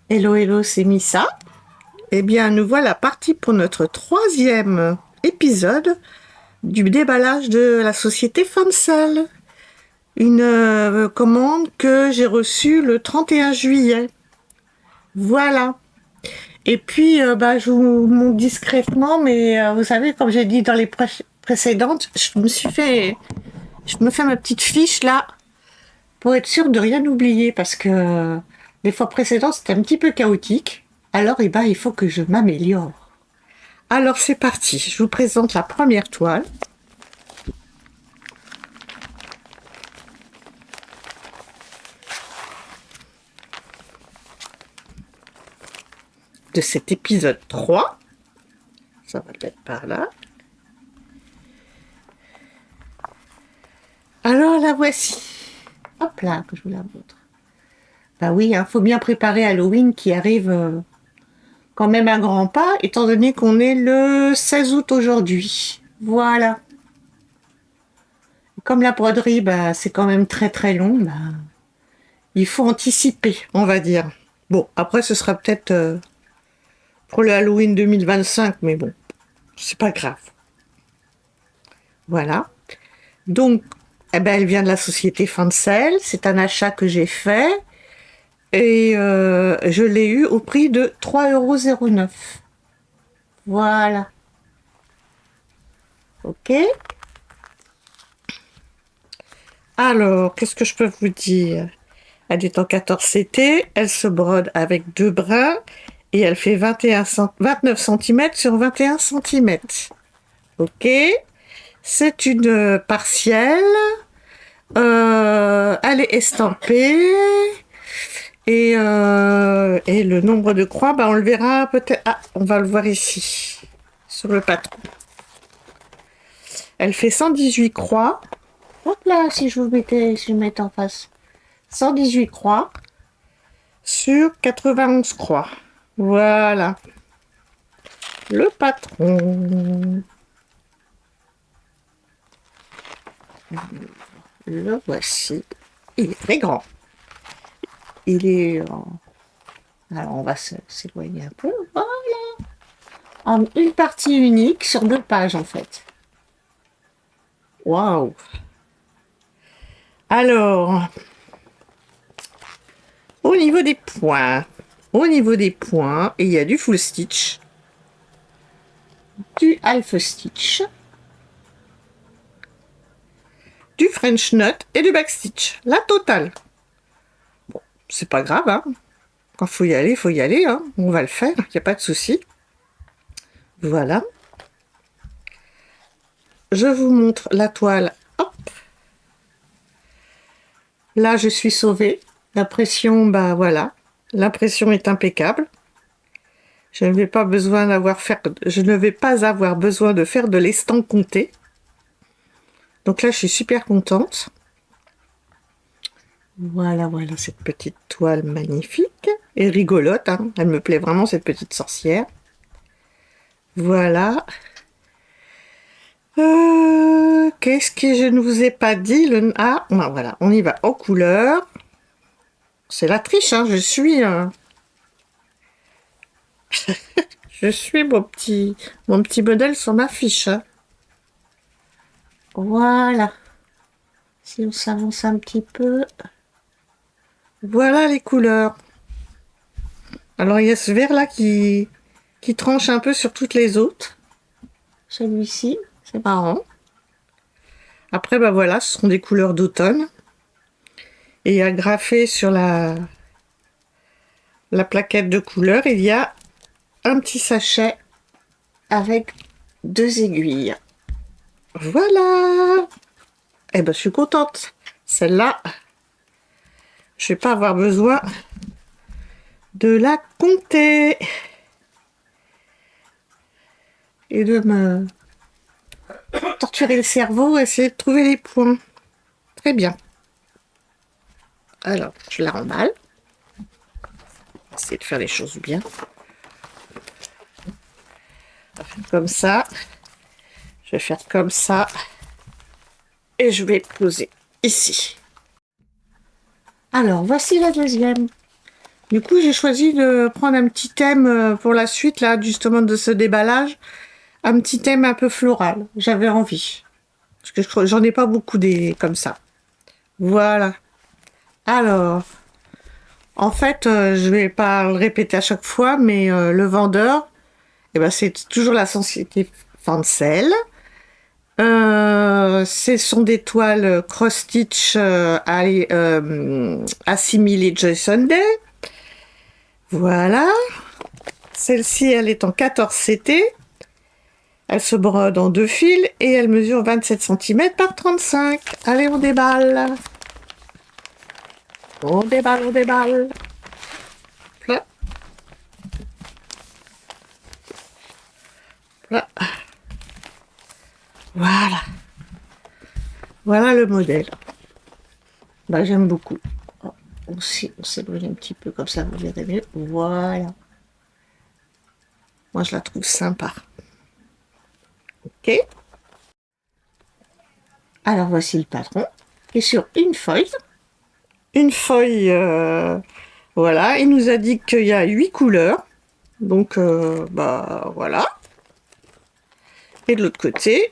Hello, hello, c'est Missa. Eh bien, nous voilà partis pour notre troisième épisode du déballage de la société Fansel. Une commande que j'ai reçue le 31 juillet. Voilà. Et puis, je vous montre discrètement, mais vous savez, comme j'ai dit dans les précédentes, je me fais ma petite fiche là pour être sûre de rien oublier parce que les fois précédentes, c'était un petit peu chaotique. Alors, il faut que je m'améliore. Alors c'est parti, je vous présente la première toile. De cet épisode 3. Ça va être par là. Alors la voici. Hop là, que je vous la montre. Bah oui, faut bien préparer Halloween qui arrive quand même à grands pas, étant donné qu'on est le 16 août aujourd'hui. Voilà. Comme la broderie, c'est quand même très très long, il faut anticiper, on va dire. Bon, après ce sera peut-être pour le Halloween 2025, mais bon, c'est pas grave. Voilà. Donc, elle vient de la société Fansel. C'est un achat que j'ai fait. Et je l'ai eu au prix de 3,09 €. Voilà. OK. Alors, qu'est-ce que je peux vous dire? Elle est en 14 CT. Elle se brode avec 2 brins. Et elle fait 29 cm sur 21 cm. OK. C'est une partielle. Elle est estampée. Et le nombre de croix, on le verra peut-être. Ah, on va le voir ici, sur le patron. Elle fait 118 croix. Hop là, si je le mettais en face. 118 croix sur 91 croix. Voilà. Le patron. Le voici. Il est très grand. Il est... Alors, on va s'éloigner un peu. Voilà. En une partie unique sur 2 pages, en fait. Waouh! Alors, au niveau des points, il y a du full stitch, du half stitch, du French knot et du back stitch. La totale. Bon, c'est pas grave, hein. Quand il faut y aller, hein. On va le faire, il n'y a pas de souci. Voilà. Je vous montre la toile. Hop. Là, je suis sauvée. L'impression, voilà. L'impression est impeccable. Je ne vais pas avoir besoin de faire de l'estampe comptée. Donc là, je suis super contente. Voilà, cette petite toile magnifique et rigolote. Hein. Elle me plaît vraiment, cette petite sorcière. Voilà. Qu'est-ce que je ne vous ai pas dit? Voilà, on y va en couleur. C'est la triche, hein. Je suis mon petit modèle sur ma fiche. Hein. Voilà. Si on s'avance un petit peu. Voilà les couleurs. Alors il y a ce vert là qui tranche un peu sur toutes les autres. Celui-ci, c'est marrant. Après, voilà, ce sont des couleurs d'automne. Et agrafé sur la plaquette de couleurs, il y a un petit sachet avec 2 aiguilles. Voilà. Je suis contente. Celle-là, je vais pas avoir besoin de la compter et de me torturer le cerveau, essayer de trouver les points. Très bien. Alors, je la remballe. Essayer de faire les choses bien. On va faire comme ça. Je vais faire comme ça. Et je vais poser ici. Alors, voici la deuxième. Du coup, j'ai choisi de prendre un petit thème pour la suite, là, justement, de ce déballage. Un petit thème un peu floral. J'avais envie. Parce que j'en ai pas beaucoup des comme ça. Voilà. Alors, en fait, je vais pas le répéter à chaque fois, mais le vendeur, eh ben, c'est toujours la société Fancel. Ce sont des toiles cross-stitch assimilées Joy Sunday. Voilà. Celle-ci, elle est en 14 CT. Elle se brode en 2 fils et elle mesure 27 cm par 35. Allez, on déballe. On déballe, on déballe. Là. Là. Voilà. Voilà le modèle. Bah, j'aime beaucoup. Oh, on s'éloigne un petit peu comme ça, vous verrez mieux. Voilà. Moi, je la trouve sympa. Ok. Alors, voici le patron qui est sur une feuille. Une feuille, voilà. Il nous a dit qu'il y a 8 couleurs. Donc, bah, voilà. Et de l'autre côté,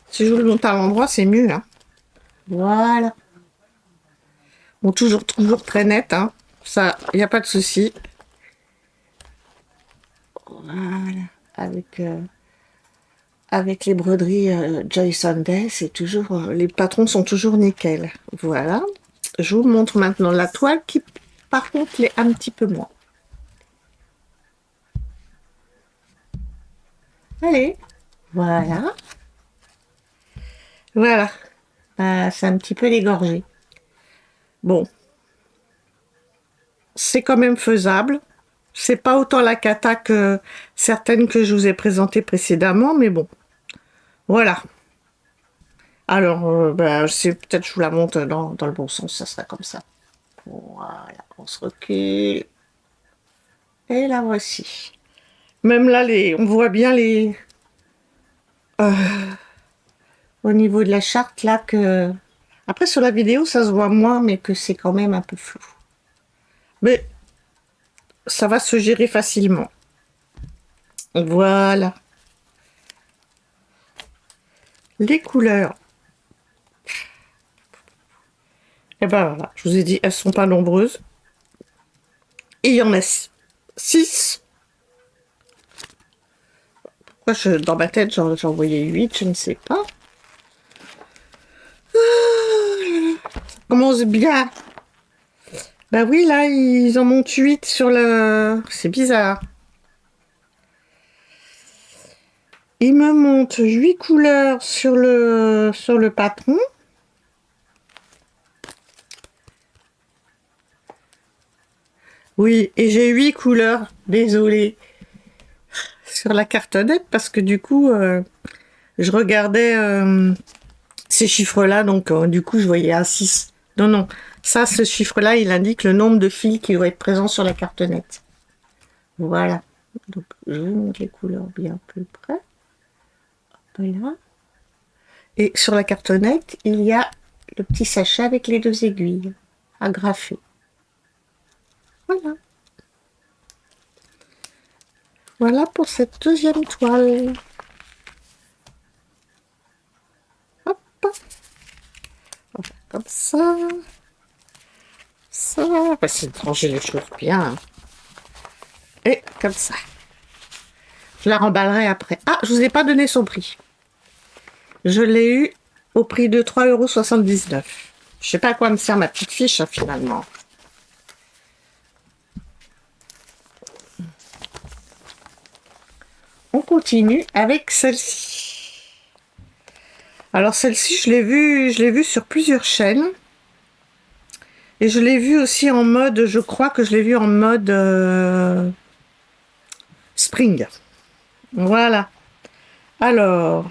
si je vous le monte à l'endroit, c'est mieux. Hein. Voilà. Bon, toujours très net. Hein. Ça, il n'y a pas de souci. Voilà. Avec les broderies Joy Sunday, c'est toujours, les patrons sont toujours nickel. Voilà. Je vous montre maintenant la toile qui, par contre, l'est un petit peu moins. Allez. Voilà. Voilà. C'est un petit peu dégorgé. Bon. C'est quand même faisable. C'est pas autant la cata que certaines que je vous ai présentées précédemment, mais bon. Voilà. Alors, c'est peut-être je vous la monte dans le bon sens, ça sera comme ça. Voilà, on se recule. Et la voici. Même là, on voit bien au niveau de la charte, là, que... Après, sur la vidéo, ça se voit moins, mais que c'est quand même un peu flou. Mais ça va se gérer facilement. Voilà. Les couleurs. Et ben voilà, je vous ai dit, elles sont pas nombreuses. Et il y en a 6. Pourquoi dans ma tête, j'en voyais 8, je ne sais pas. Ça commence bien. Bah oui, là, ils en montent 8 sur le... C'est bizarre. Ils me montrent 8 couleurs sur le patron. Oui, et j'ai 8 couleurs, désolée, sur la cartonnette, parce que du coup, je regardais ces chiffres-là, donc du coup, je voyais un 6. Non, non, ça, ce chiffre-là, il indique le nombre de fils qui doivent être présents sur la cartonnette. Voilà. Donc, je vous montre les couleurs bien plus près. Voilà. Et sur la cartonnette, il y a le petit sachet avec les 2 aiguilles agrafées. Voilà. Voilà pour cette deuxième toile. Hop. On va faire comme ça. Ça. On va essayer de ranger les choses bien. Et comme ça. Je la remballerai après. Ah, je vous ai pas donné son prix. Je l'ai eu au prix de 3,79 €. Je sais pas à quoi me sert ma petite fiche, hein, finalement. On continue avec celle-ci. Alors celle-ci, je l'ai vue sur plusieurs chaînes. Et je l'ai vue aussi en mode, je crois que je l'ai vue en mode spring. Voilà. Alors,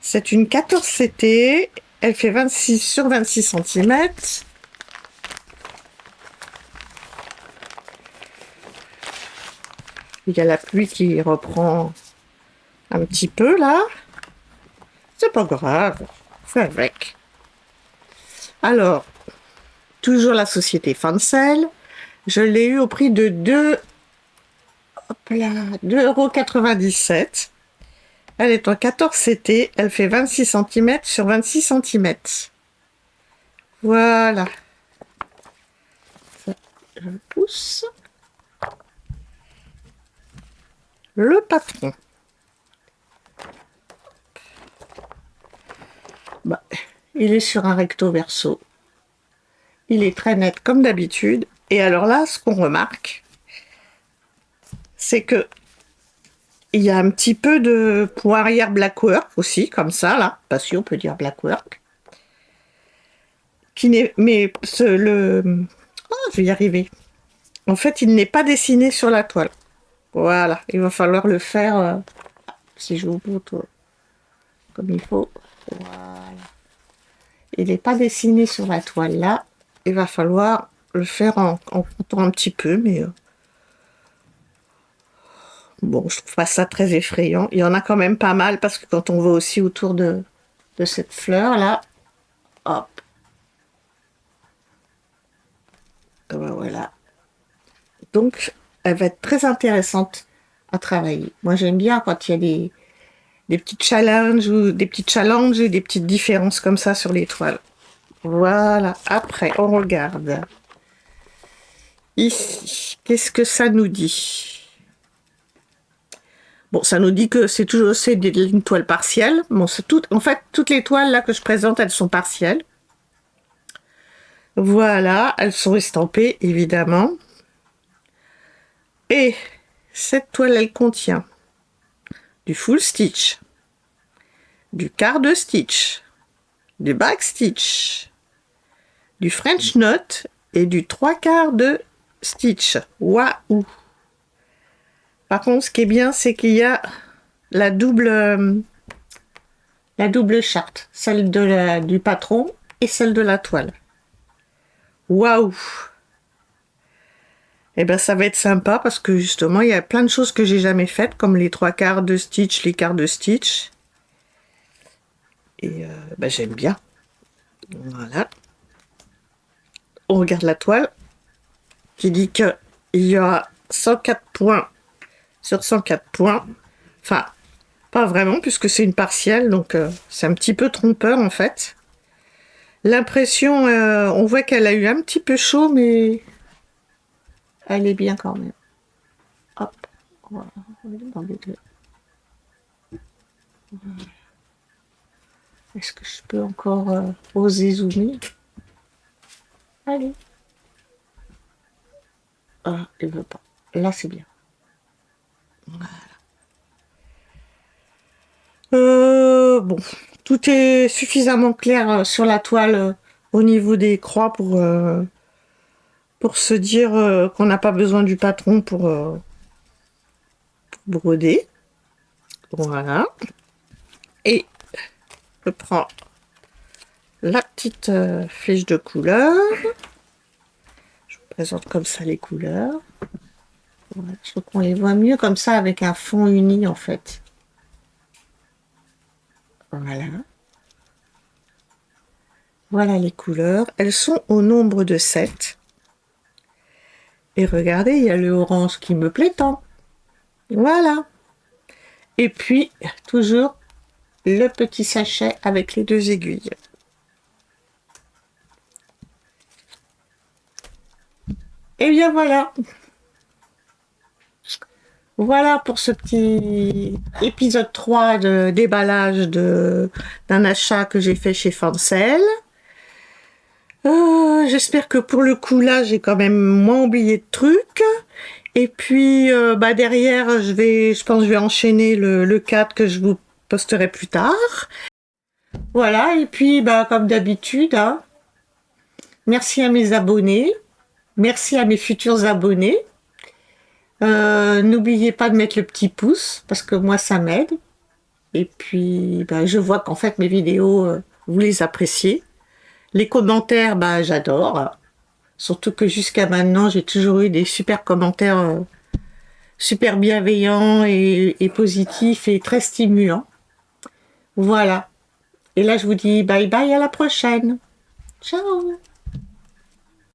c'est une 14 CT. Elle fait 26 sur 26 cm. Il y a la pluie qui reprend un petit peu là. C'est pas grave. Fais avec. Alors, toujours la société Fancel. Je l'ai eu au prix de 2,97 €. Elle est en 14 CT, elle fait 26 cm sur 26 cm. Voilà. Ça, je pousse. Le patron. Bah, il est sur un recto verso. Il est très net comme d'habitude. Et alors là, ce qu'on remarque, c'est que il y a un petit peu de point arrière blackwork aussi, comme ça, là. Pas si on peut dire blackwork. Qui n'est, mais je vais y arriver. En fait, il n'est pas dessiné sur la toile. Voilà, il va falloir le faire si je vous montre comme il faut. Voilà. Il n'est pas dessiné sur la toile là. Il va falloir le faire en comptant un petit peu, mais bon, je trouve pas ça très effrayant. Il y en a quand même pas mal parce que quand on va aussi autour de cette fleur là, hop. Et ben voilà. Donc, elle va être très intéressante à travailler. Moi, j'aime bien quand il y a des petits challenges ou des petites différences comme ça sur les toiles. Voilà. Après, on regarde. Ici, qu'est-ce que ça nous dit? Bon, ça nous dit que c'est une toile partielle. Bon, en fait, toutes les toiles là que je présente, elles sont partielles. Voilà, elles sont estampées, évidemment. Et cette toile, elle contient du full stitch, du quart de stitch, du back stitch, du French knot et du 3/4 de stitch. Waouh! Par contre, ce qui est bien, c'est qu'il y a la double charte, celle du patron et celle de la toile. Waouh! Eh ben, ça va être sympa parce que justement, il y a plein de choses que j'ai jamais faites, comme les 3/4 de stitch, les quarts de stitch. Et ben, j'aime bien. Voilà. On regarde la toile qui dit qu'il y aura 104 points sur 104 points. Enfin, pas vraiment puisque c'est une partielle, donc c'est un petit peu trompeur en fait. L'impression, on voit qu'elle a eu un petit peu chaud, mais elle est bien quand même. Hop, voilà, on est dans les deux. Est-ce que je peux encore oser zoomer? Allez. Ah, il veut pas. Là, c'est bien. Voilà. Bon, tout est suffisamment clair sur la toile au niveau des croix pour se dire qu'on n'a pas besoin du patron pour broder. Voilà. Et je prends la petite flèche de couleur. Je vous présente comme ça les couleurs. Voilà, je trouve qu'on les voit mieux comme ça avec un fond uni en fait. Voilà. Voilà les couleurs. Elles sont au nombre de 7. Et regardez, il y a le orange qui me plaît tant. Voilà. Et puis, toujours le petit sachet avec les 2 aiguilles. Et bien voilà. Voilà pour ce petit épisode 3 de déballage d'un achat que j'ai fait chez Fancel. J'espère que pour le coup là, j'ai quand même moins oublié de trucs. Et puis derrière, je pense que je vais enchaîner le 4 que je vous posterai plus tard. Voilà, et puis comme d'habitude, hein, merci à mes abonnés, merci à mes futurs abonnés. N'oubliez pas de mettre le petit pouce parce que moi ça m'aide. Et puis je vois qu'en fait mes vidéos, vous les appréciez. Les commentaires, j'adore. Surtout que jusqu'à maintenant, j'ai toujours eu des super commentaires super bienveillants et positifs et très stimulants. Voilà. Et là, je vous dis bye bye, à la prochaine. Ciao!